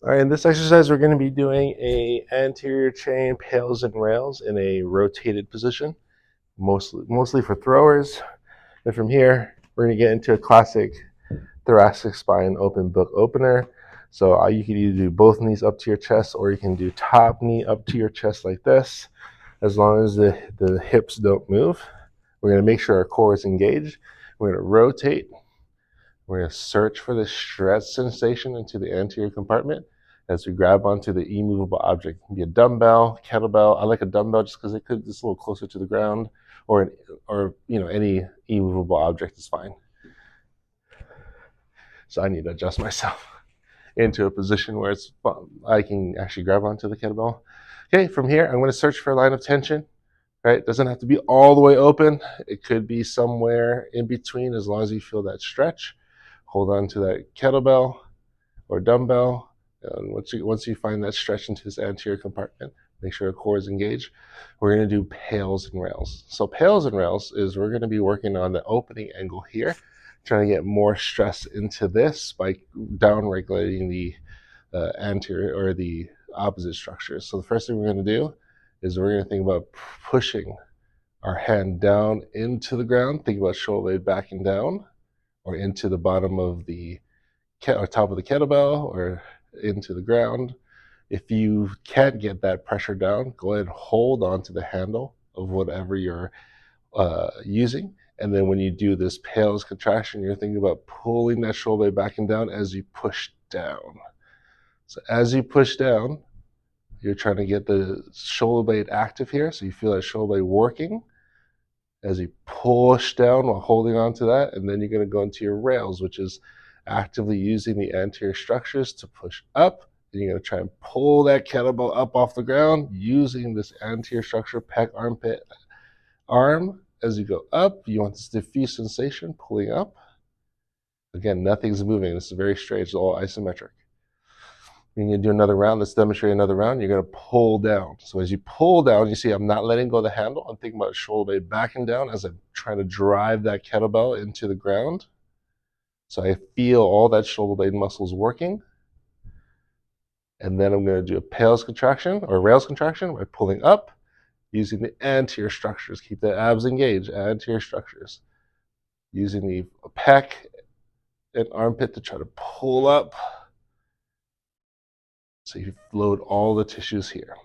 All right, in this exercise, we're going to be doing a anterior chain pails and rails in a rotated position, mostly for throwers. And from here, we're going to get into a classic thoracic spine open book opener. So you can either do both knees up to your chest, or you can do top knee up to your chest like this, as long as the hips don't move. We're going to make sure our core is engaged. We're going to rotate. We're going to search for the stretch sensation into the anterior compartment as we grab onto the immovable object. It can be a dumbbell, kettlebell. I like a dumbbell just because it's a little closer to the ground, or any immovable object is fine. So I need to adjust myself into a position where I can actually grab onto the kettlebell. Okay, from here, I'm going to search for a line of tension. Right, it doesn't have to be all the way open. It could be somewhere in between, as long as you feel that stretch. Hold on to that kettlebell or dumbbell. And once you find that stretch into this anterior compartment, make sure the core is engaged. We're going to do pails and rails. So pails and rails is we're going to be working on the opening angle here, trying to get more stress into this by down regulating the anterior or the opposite structures. So the first thing we're going to do is we're going to think about pushing our hand down into the ground. Think about shoulder blade backing down, or into the bottom of the or top of the kettlebell, or into the ground. If you can't get that pressure down, go ahead and hold on to the handle of whatever you're using. And then when you do this PAILs contraction, you're thinking about pulling that shoulder blade back and down as you push down. So as you push down, you're trying to get the shoulder blade active here, so you feel that shoulder blade working as you push down while holding on to that. And then you're going to go into your rails, which is actively using the anterior structures to push up. And you're going to try and pull that kettlebell up off the ground using this anterior structure, pec, armpit, arm. As you go up, you want this diffuse sensation pulling up. Again, nothing's moving. This is very straight. It's all isometric. You're going to do another round. Let's demonstrate another round. You're going to pull down. So as you pull down, you see I'm not letting go of the handle. I'm thinking about shoulder blade backing down as I'm trying to drive that kettlebell into the ground. So I feel all that shoulder blade muscles working. And then I'm going to do a PAILs contraction or rails contraction by pulling up using the anterior structures. Keep the abs engaged, anterior structures. Using the pec and armpit to try to pull up. So you load all the tissues here.